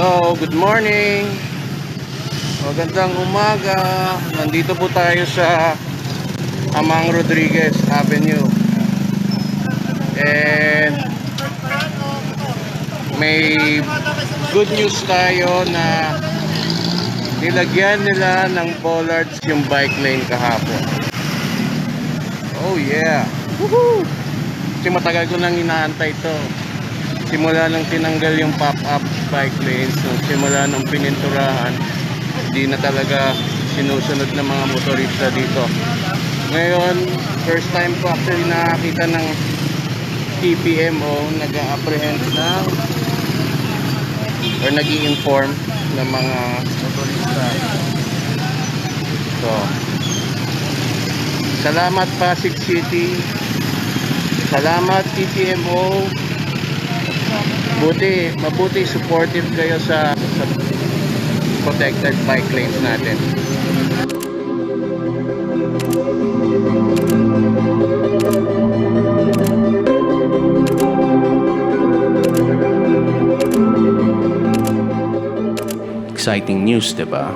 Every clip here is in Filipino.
Hello, good morning. Magandang umaga. Nandito po tayo sa Amang Rodriguez Avenue. And may good news tayo na nilagyan nila ng bollards yung bike lane kahapon. Oh yeah. Woohoo! Kasi matagal ko nang inaantay to. Simula nung tinanggal yung pop-up bike lanes, simula nung pininturahan, hindi na talaga sinusunod ng mga motorista dito. Ngayon, first time ko actually nakakita ng TPMO nag-apprehend ng or nag-i-inform ng mga motorista. So, salamat Pasig City, salamat TPMO. Mabuti supportive kayo sa protected bike lanes natin. Exciting news, diba?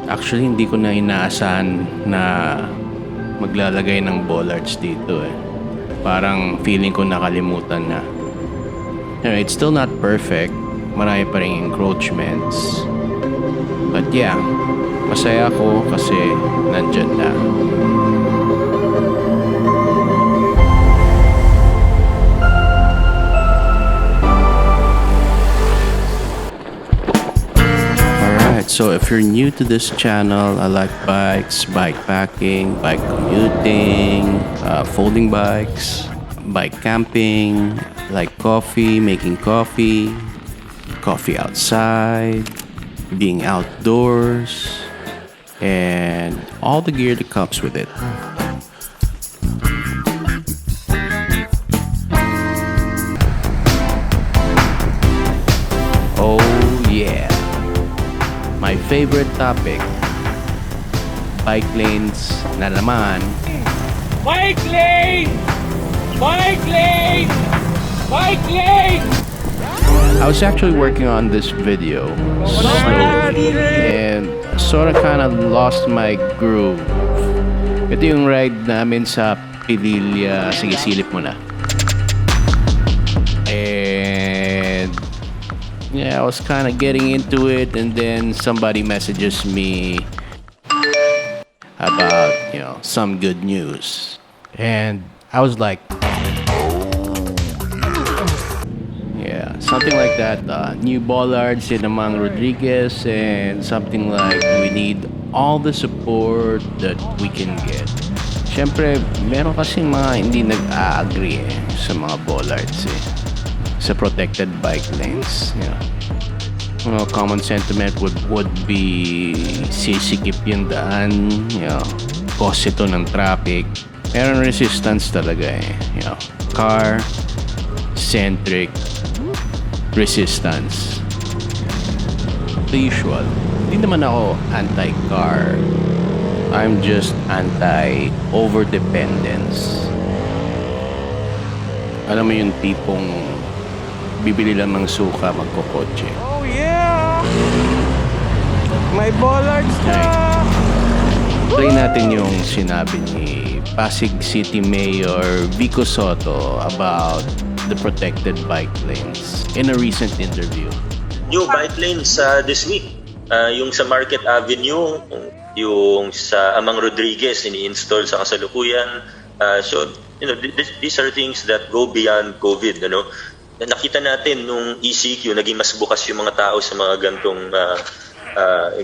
Actually, hindi ko na inaasahan na maglalagay ng bollards dito eh. Parang feeling ko nakalimutan na. It's still not perfect. Marami pa ring encroachments. But yeah, masaya ako kasi nandyan na. Alright, so if you're new to this channel, I like bikes, bike packing, bike commuting, folding bikes, bike camping, like coffee, making coffee, coffee outside, being outdoors, and all the gear that comes with it. Oh yeah, my favorite topic, bike lanes na naman. Bike lane! Bike lane! Bike lane! I was actually working on this video slowly and sort of kind of lost my groove. Ito yung ride namin sa Pililla. Sige, silip mo na. And yeah, I was kind of getting into it, and then somebody messages me about, some good news. And I was like, something like that, new bollards in Amang Rodriguez, and something like we need all the support that we can get. Siyempre, meron kasing mga hindi nag-agree sa mga bollards sa protected bike lanes. Common sentiment would be sisikip yung daan, cause ito ng traffic. Meron resistance talaga car-centric resistance. The usual. Hindi naman ako anti-car. I'm just anti-overdependence. Alam mo yung tipong bibili lang ng suka, magkokotse. Oh yeah! May bollards na! Play natin yung sinabi ni Pasig City Mayor Vico Sotto about the protected bike lanes in a recent interview. New bike lanes this week. Yung sa Market Avenue, yung sa Amang Rodriguez ini-install sa kasalukuyan. So, these are things that go beyond COVID, Nakita natin nung ECQ, naging mas bukas yung mga tao sa mga gantong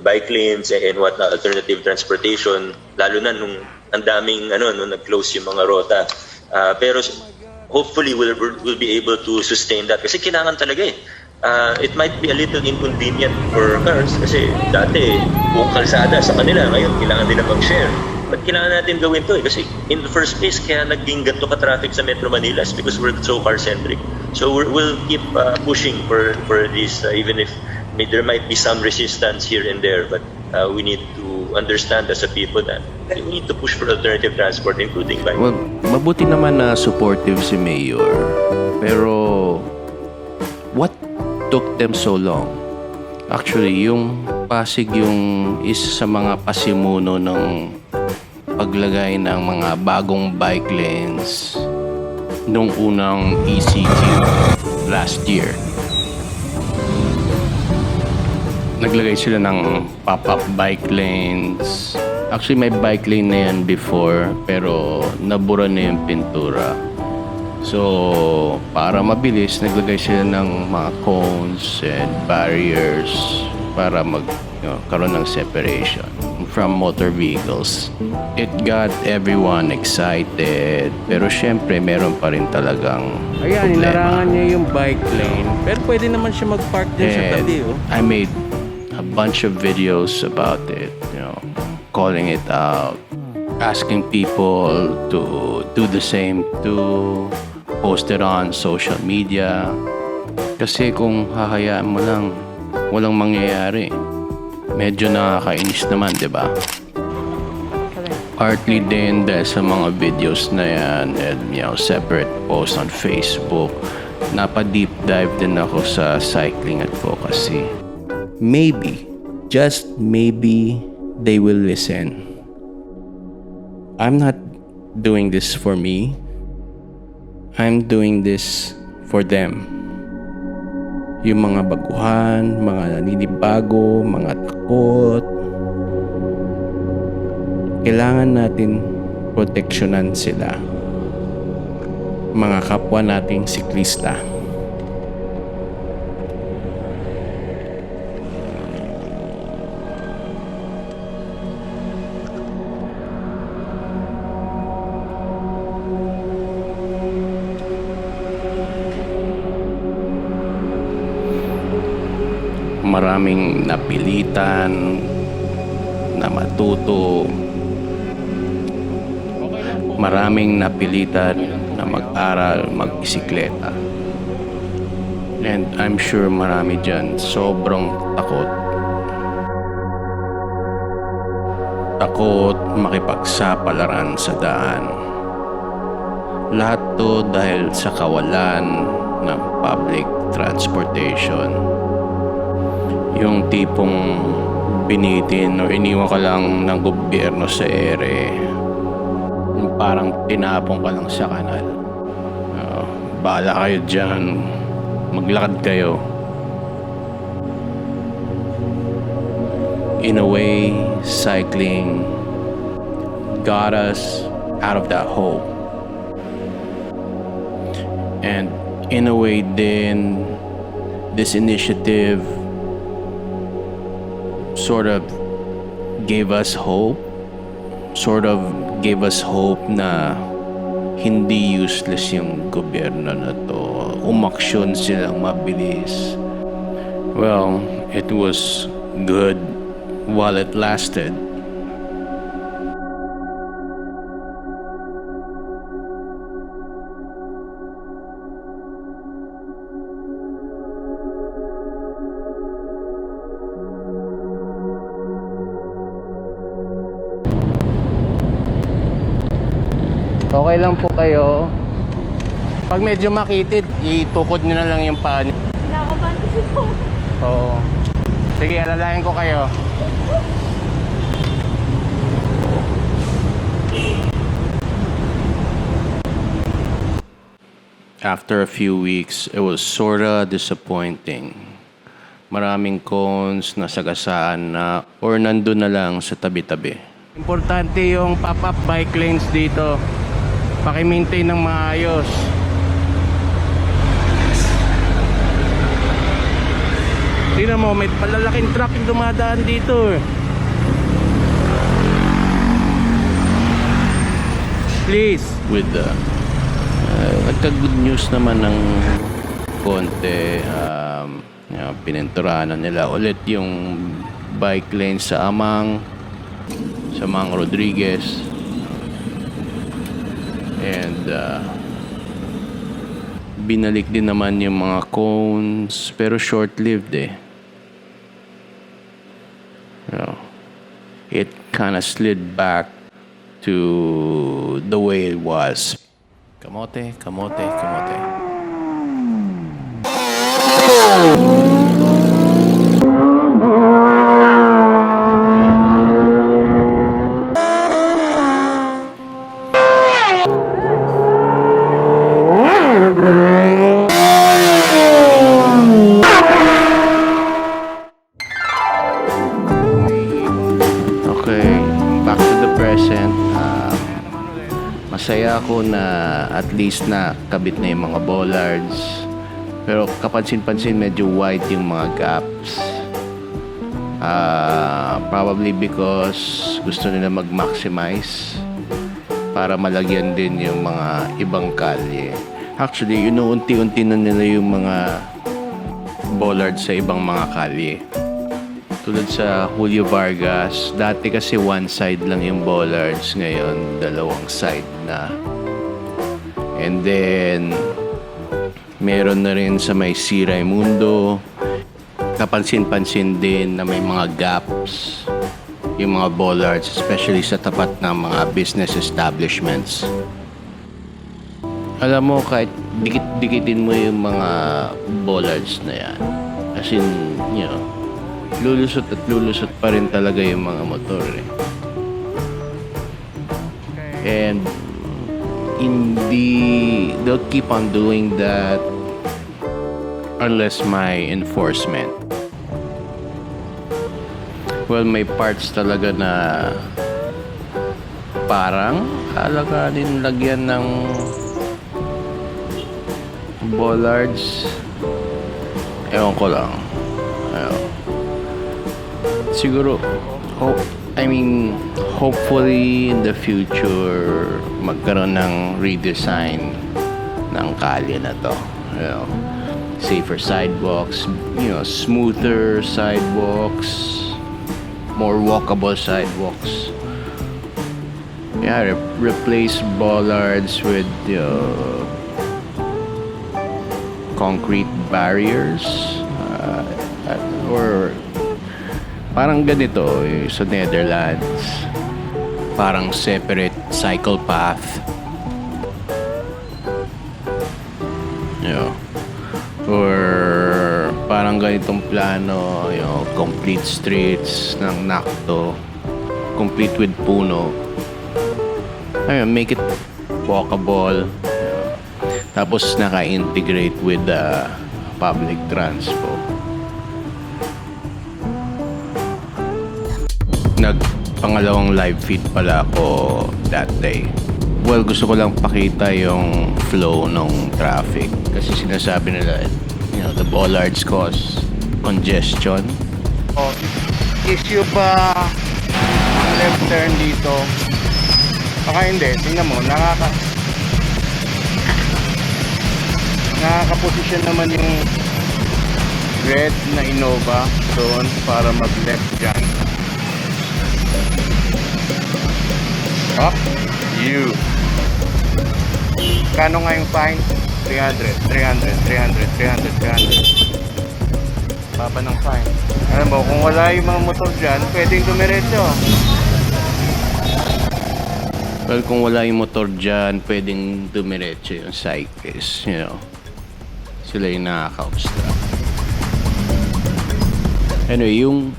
bike lanes and what alternative transportation, lalo na nung ang daming nung nag-close yung mga rota. Pero hopefully we'll be able to sustain that kasi kailangan talaga it might be a little inconvenient for cars kasi dati buong kalsada sa kanila, ngayon kailangan nila mag-share, but kailangan natin gawin to kasi in the first place kaya naging ganito ka-traffic sa Metro Manila is because we're so car-centric. So we'll keep pushing for this even if there might be some resistance here and there, but we need to understand as a people that we need to push for alternative transport including bike. Well, mabuti naman na supportive si Mayor. Pero what took them so long? Actually, yung Pasig yung isa sa mga pasimuno ng paglagay ng mga bagong bike lanes nung unang ECQ last year. Naglagay sila ng pop-up bike lanes. Actually, may bike lane na yan before, pero nabura na yung pintura. So, para mabilis, naglagay sila ng mga cones and barriers para karoon ng separation from motor vehicles. It got everyone excited, pero syempre, meron pa rin talagang Ayan, problema. inarangan niya yung bike lane. Pero pwede naman siya mag-park din sa tabi, oh. I made a bunch of videos about it, calling it out, asking people to do the same, to post it on social media. Kasi kung hahayaan mo lang, walang mangyayari. Medyo nakakainis naman, di ba? Partly din dahil sa mga videos na yan and separate posts on Facebook, napa-deep dive din ako sa cycling advocacy. Maybe, just maybe, they will listen. I'm not doing this for me. I'm doing this for them. Yung mga baguhan, mga naninibago, mga takot. Kailangan natin proteksyonan sila. Mga kapwa nating siklista. Maraming napilitan na matuto. Maraming napilitan na mag-aral, mag-bisikleta. And I'm sure marami dyan sobrang takot. Takot makipagsapalaran sa daan. Lahat to dahil sa kawalan ng public transportation. Yung tipong binitin o iniwan ka lang ng gobyerno sa ere. Yung parang tinapong ka lang sa kanal. Bahala kayo dyan. Maglakad kayo. In a way, cycling got us out of that hole. And in a way then, this initiative sort of gave us hope na hindi useless yung gobyerno na to. Umaksyon silang mabilis. Well, it was good while it lasted. Okay lang po kayo. Pag medyo makitid, itukod nyo na lang yung paa nyo. Kinakabahan kasi po. Oo. Sige, alalayan ko kayo. After a few weeks, it was sorta disappointing. Maraming cones na sagasaan na or nandun na lang sa tabi-tabi. Importante yung pop-up bike lanes dito. Paki-maintain ng maayos. Tingnan mo, may palalaking truck yung dumadaan dito. Please. With the nagka-good news naman ng konti. Pininturahan na nila ulit yung bike lane sa Amang, sa Mang Rodriguez. And binalik din naman yung mga cones, pero short-lived eh. It kind of slid back to the way it was. Kamote, kamote, kamote. masaya ako na at least na kabit na yung mga bollards. Pero kapansin-pansin medyo wide yung mga gaps. Probably because gusto nila mag-maximize para malagyan din yung mga ibang kalye. Actually, unti-unti na nila yung mga bollards sa ibang mga kalye. Tulad sa Julio Vargas, dati kasi one side lang yung bollards, ngayon dalawang side na. And then meron na rin sa may C. Raimundo. Kapansin-pansin din na may mga gaps yung mga bollards, especially sa tapat ng mga business establishments. Alam mo, kahit dikit-dikitin mo yung mga bollards na yan, as in, lulusot at lulusot pa rin talaga yung mga motor eh. And they'll keep on doing that unless may enforcement. Well, may parts talaga na parang alakanin lagyan ng bollards. Ewan ko lang. Siguro, hopefully in the future magkaroon ng redesign ng kalye na to. Safer sidewalks, smoother sidewalks, more walkable sidewalks. Yeah, replace bollards with concrete barriers, or parang ganito sa Netherlands, parang separate cycle path. Or parang ganitong plano, complete streets ng Nakto, complete with puno. Make it walkable. Tapos naka-integrate with the public transport. Nagpangalawang live feed pala ako that day. Well, gusto ko lang pakita yung flow ng traffic. Kasi sinasabi nila, the bollards cause congestion. Issue ba ang left turn dito? Baka hindi. Tingnan mo, nakaka-position naman yung red na Innova doon para mag-left dyan. Up, you. Kano nga yung fine? 300. Baba ng fine. Alam mo, kung wala yung mga motor dyan, pwedeng dumiretso. Well, kung wala yung motor dyan, pwedeng dumiretso yung cyclist, Sila yung nakaka-obstruct. Anyway, yung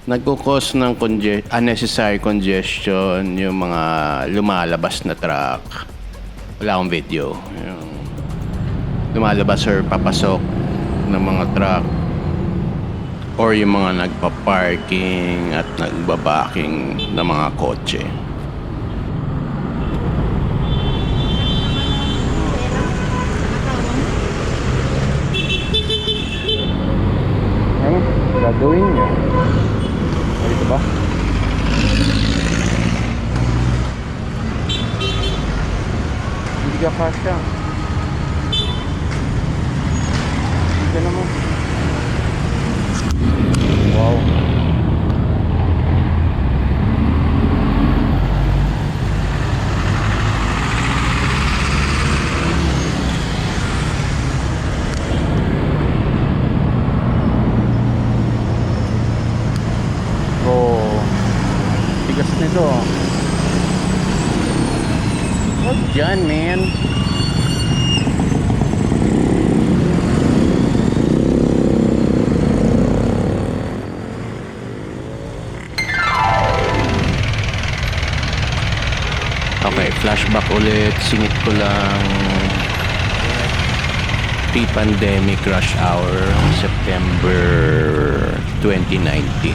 nagkukos ng unnecessary congestion, yung mga lumalabas na truck. Wala akong video. Yung lumalabas or papasok ng mga truck, or yung mga nagpa-parking at nagbabaking ng mga kotse. Ano gagawin niya? Dito ba? Hindi ka kasya. Hindi ka naman. Wow. Tigas nito. Wag dyan, man. Okay, flashback ulit. Singit ko lang pre-pandemic rush hour, September 2019.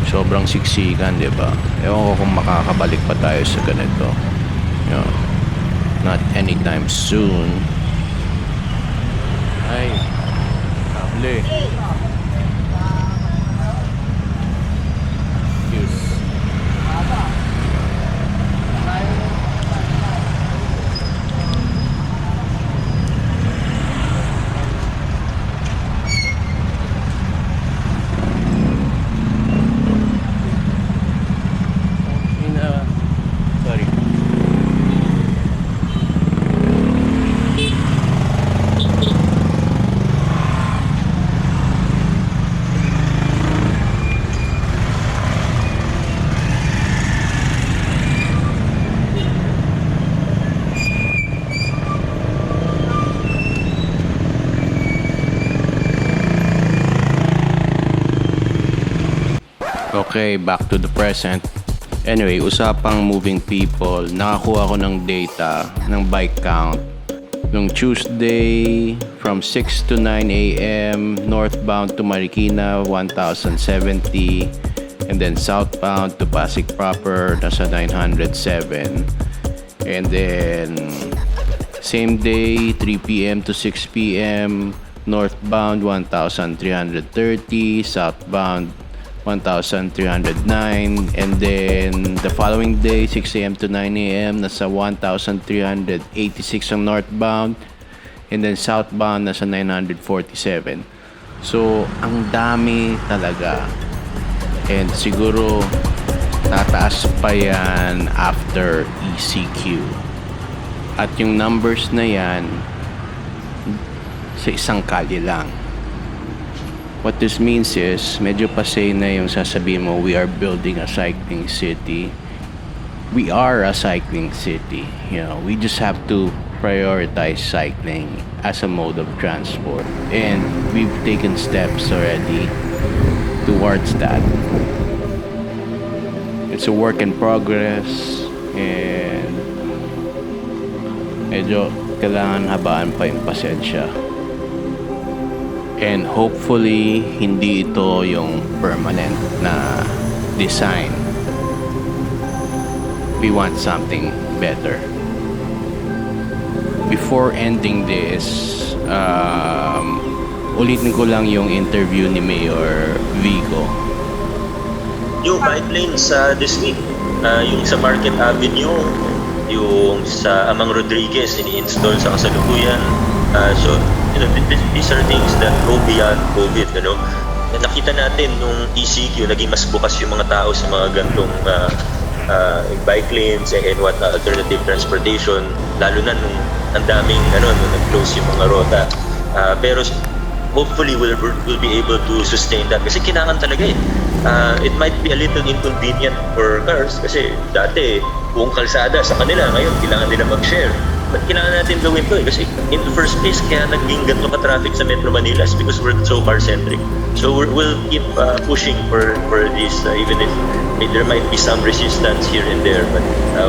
sobrang siksikan, di ba? Ewan ko kung makakabalik pa tayo sa ganito. You know, not anytime soon. Ay, kable. Excuse. Sorry. Okay, back to the present. Anyway, usapang moving people, nakakuha ko ng data ng bike count. Nung Tuesday, from 6 to 9 a.m., northbound to Marikina, 1,070. And then southbound to Pasig proper, nasa 907. And then, same day, 3 p.m. to 6 p.m., northbound, 1,330, southbound, 1,309, and then the following day 6 a.m. to 9 a.m. nasa 1,386 ang northbound, and then southbound nasa 947. So ang dami talaga, and siguro tataas pa yan after ECQ, at yung numbers na yan sa isang kalye lang. What this means is, medyo pasay na yung sasabihin mo, we are building a cycling city. We are a cycling city. You know, we just have to prioritize cycling as a mode of transport. And we've taken steps already towards that. It's a work in progress, and medyo kailangan habaan pa yung pasensya. And hopefully, hindi ito yung permanent na design. We want something better. Before ending this, ulitin ko lang yung interview ni Mayor Vico. Yung bike lanes this week, yung sa Market Avenue, yung sa Amang Rodriguez, ini-install sa kasalukuyan. So, you know, these are things that go beyond COVID, you know. Nakita natin nung ECQ, naging mas bukas yung mga tao sa mga gantong bike lanes and what alternative transportation, lalo na nung ang daming nung nag-close yung mga rota. Pero hopefully we'll be able to sustain that kasi kailangan talaga eh. It might be a little inconvenient for cars kasi dati buong kalsada sa kanila, ngayon kailangan nila mag-share. But kailangan natin gawin to eh kasi in the first place kaya naging ganito ka-traffic sa Metro Manila is because we're so car-centric. So we'll keep pushing for this even if there might be some resistance here and there, but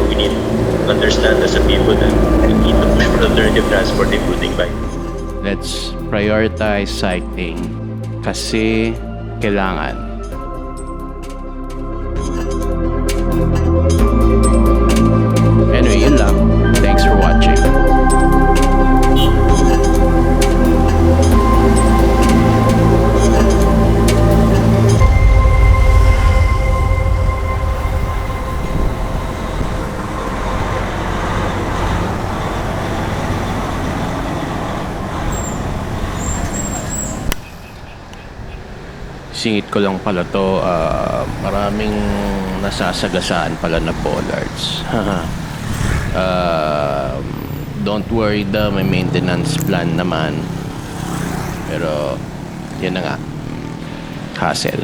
we need to understand as a people that we need to push for alternative transport including bike. Let's prioritize cycling kasi kailangan. Anyway, yun lang. Thanks for watching. Singit ko lang pala to, maraming nasasagasaan pala na bollards. Don't worry daw, may maintenance plan naman. Pero, yun na nga, hassle.